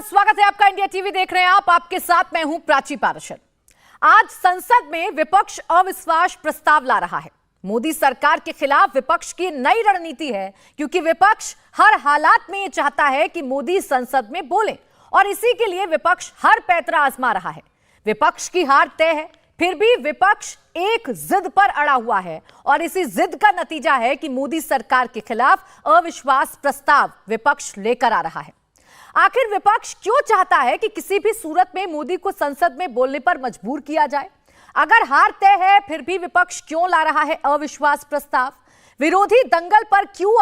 स्वागत है आपका। इंडिया टीवी देख रहे हैं आप, आपके साथ मैं हूं प्राची पारशर। आज संसद में विपक्ष अविश्वास प्रस्ताव ला रहा है। मोदी सरकार के खिलाफ विपक्ष की नई रणनीति है, क्योंकि विपक्ष हर हालात में ये चाहता है कि मोदी संसद में बोले और इसी के लिए विपक्ष हर पैंतरा आजमा रहा है। विपक्ष की हार तय है, फिर भी विपक्ष एक जिद पर अड़ा हुआ है और इसी जिद का नतीजा है कि मोदी सरकार के खिलाफ अविश्वास प्रस्ताव विपक्ष लेकर आ रहा है। आखिर विपक्ष क्यों चाहता है कि किसी भी सूरत में मोदी को संसद में बोलने पर मजबूर किया जाए? अगर हार तय है, फिर भी विपक्ष क्यों ला रहा है अविश्वास प्रस्ताव? विरोधी दंगल पर क्यों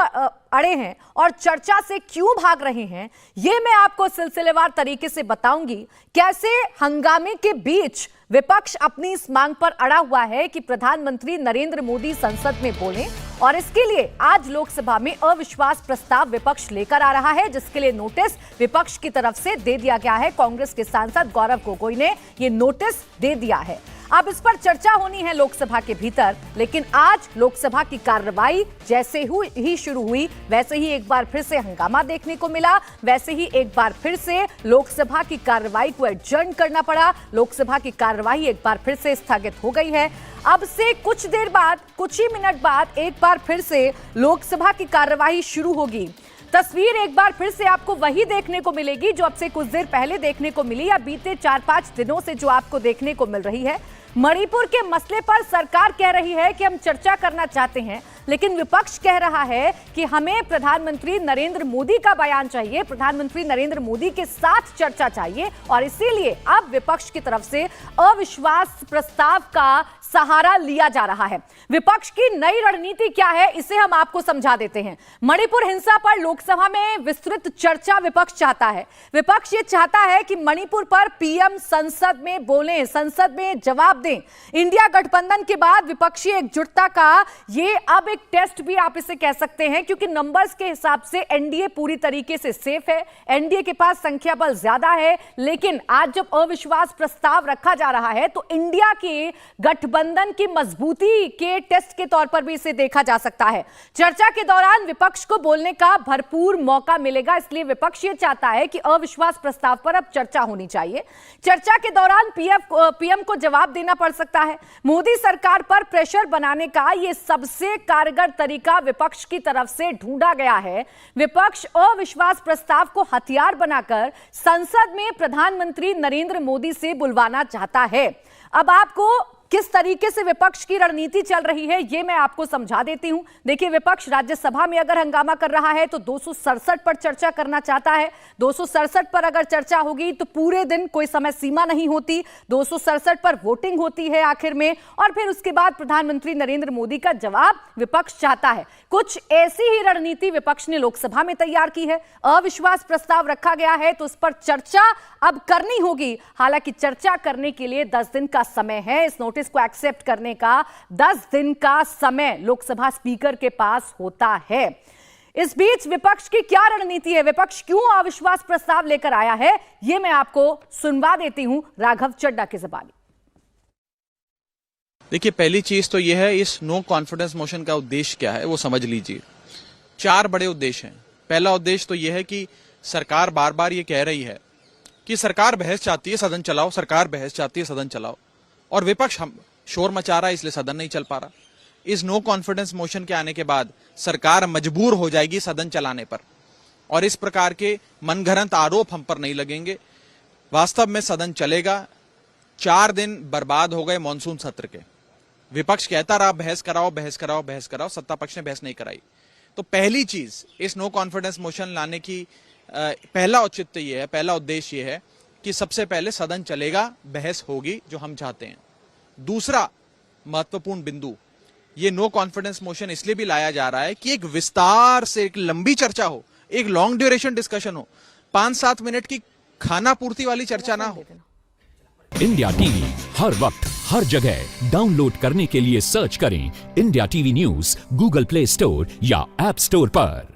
अड़े हैं और चर्चा से क्यों भाग रहे हैं, ये मैं आपको सिलसिलेवार तरीके से बताऊंगी। कैसे हंगामे के बीच विपक्ष अपनी इस मांग पर अड़ा हुआ है कि प्रधानमंत्री नरेंद्र मोदी संसद में बोलें, और इसके लिए आज लोकसभा में अविश्वास प्रस्ताव विपक्ष लेकर आ रहा है, जिसके लिए नोटिस विपक्ष की तरफ से दे दिया गया है। कांग्रेस के सांसद गौरव गोगोई ने यह नोटिस दे दिया है। अब इस पर चर्चा होनी है लोकसभा के भीतर, लेकिन आज लोकसभा की कार्रवाई जैसे ही शुरू हुई, वैसे ही एक बार फिर से हंगामा देखने को मिला, वैसे ही एक बार फिर से लोकसभा की कार्रवाई को एडजर्न करना पड़ा। लोकसभा की कार्रवाई एक बार फिर से स्थगित हो गई है। अब से कुछ देर बाद, कुछ ही मिनट बाद एक बार फिर से लोकसभा की कार्रवाई शुरू होगी। तस्वीर एक बार फिर से आपको वही देखने को मिलेगी जो अब से कुछ देर पहले देखने को मिली, या बीते 4-5 दिनों से जो आपको देखने को मिल रही है। मणिपुर के मसले पर सरकार कह रही है कि हम चर्चा करना चाहते हैं, लेकिन विपक्ष कह रहा है कि हमें प्रधानमंत्री नरेंद्र मोदी का बयान चाहिए, प्रधानमंत्री नरेंद्र मोदी के साथ चर्चा चाहिए, और इसीलिए अब विपक्ष की तरफ से अविश्वास प्रस्ताव का सहारा लिया जा रहा है। विपक्ष की नई रणनीति क्या है, इसे हम आपको समझा देते हैं। मणिपुर हिंसा पर लोकसभा में विस्तृत चर्चा विपक्ष चाहता है। विपक्ष ये चाहता है कि मणिपुर पर पीएम संसद में बोलें, संसद में जवाब दें। इंडिया गठबंधन के बाद विपक्षी एकजुटता का ये अब एक टेस्ट भी आप इसे कह सकते हैं, क्योंकि नंबर्स के हिसाब से एनडीए पूरी तरीके से सेफ है, एनडीए के पास संख्या बल ज्यादा है। लेकिन आज जब अविश्वास प्रस्ताव रखा जा रहा है, तो इंडिया के गठबंधन की मजबूती के टेस्ट के तौर पर भी इसे देखा जा सकता है। चर्चा के दौरान विपक्ष को बोलने का भरपूर मौका मिलेगा, इसलिए विपक्ष ये चाहता है कि अविश्वास प्रस्ताव पर अब चर्चा होनी चाहिए। चर्चा के दौरान पीएम को जवाब देना पड़ सकता है। मोदी सरकार पर प्रेशर बनाने का यह सबसे कारगर तरीका विपक्ष की तरफ से ढूंढा गया है। विपक्ष अविश्वास प्रस्ताव को हथियार बनाकर संसद में प्रधानमंत्री नरेंद्र मोदी से बुलवाना चाहता है। अब आपको किस तरीके से विपक्ष की रणनीति चल रही है, यह मैं आपको समझा देती हूं। देखिए, विपक्ष राज्यसभा में अगर हंगामा कर रहा है तो 267 पर चर्चा करना चाहता है। 267 पर अगर चर्चा होगी तो पूरे दिन कोई समय सीमा नहीं होती, 267 पर वोटिंग होती है आखिर में, और फिर उसके बाद प्रधानमंत्री नरेंद्र मोदी का जवाब विपक्ष चाहता है। कुछ ऐसी ही रणनीति विपक्ष ने लोकसभा में तैयार की है। अविश्वास प्रस्ताव रखा गया है तो उस पर चर्चा अब करनी होगी। हालांकि चर्चा करने के लिए 10 दिन का समय है। इस नोटिस को एक्सेप्ट करने का 10 दिन का समय लोकसभा स्पीकर के पास होता है। इस बीच विपक्ष की क्या रणनीति है, विपक्ष क्यों अविश्वास प्रस्ताव लेकर आया है, यह मैं आपको सुनवा देती हूं राघव चड्ढा की ज़बानी। देखिए, पहली चीज तो यह है, इस नो कॉन्फिडेंस मोशन का उद्देश्य क्या है वो समझ लीजिए। 4 बड़े उद्देश्य हैं। पहला उद्देश्य तो यह है कि सरकार बार बार ये कह रही है कि सरकार बहस चाहती है सदन चलाओ, सरकार बहस चाहती है सदन चलाओ, और विपक्ष हम शोर मचा रहा है, इसलिए सदन नहीं चल पा रहा। इस नो कॉन्फिडेंस मोशन के आने के बाद सरकार मजबूर हो जाएगी सदन चलाने पर, और इस प्रकार के मनगढ़ंत आरोप हम पर नहीं लगेंगे। वास्तव में सदन चलेगा। 4 दिन बर्बाद हो गए मॉनसून सत्र के। विपक्ष कहता रहा बहस कराओ, बहस कराओ, बहस कराओ, सत्ता पक्ष ने बहस नहीं कराई। तो पहली चीज इस नो कॉन्फिडेंस मोशन लाने की पहला औचित्य यह है, पहला उद्देश्य यह है कि सबसे पहले सदन चलेगा, बहस होगी, जो हम चाहते हैं। दूसरा महत्वपूर्ण बिंदु, ये नो कॉन्फिडेंस मोशन इसलिए भी लाया जा रहा है कि एक विस्तार से एक लंबी चर्चा हो, एक लॉन्ग ड्यूरेशन डिस्कशन हो, 5-7 मिनट की खाना पूर्ति वाली चर्चा ना हो। इंडिया टीवी हर वक्त हर जगह डाउनलोड करने के लिए सर्च करें India TV news Google play store या ऐप स्टोर पर।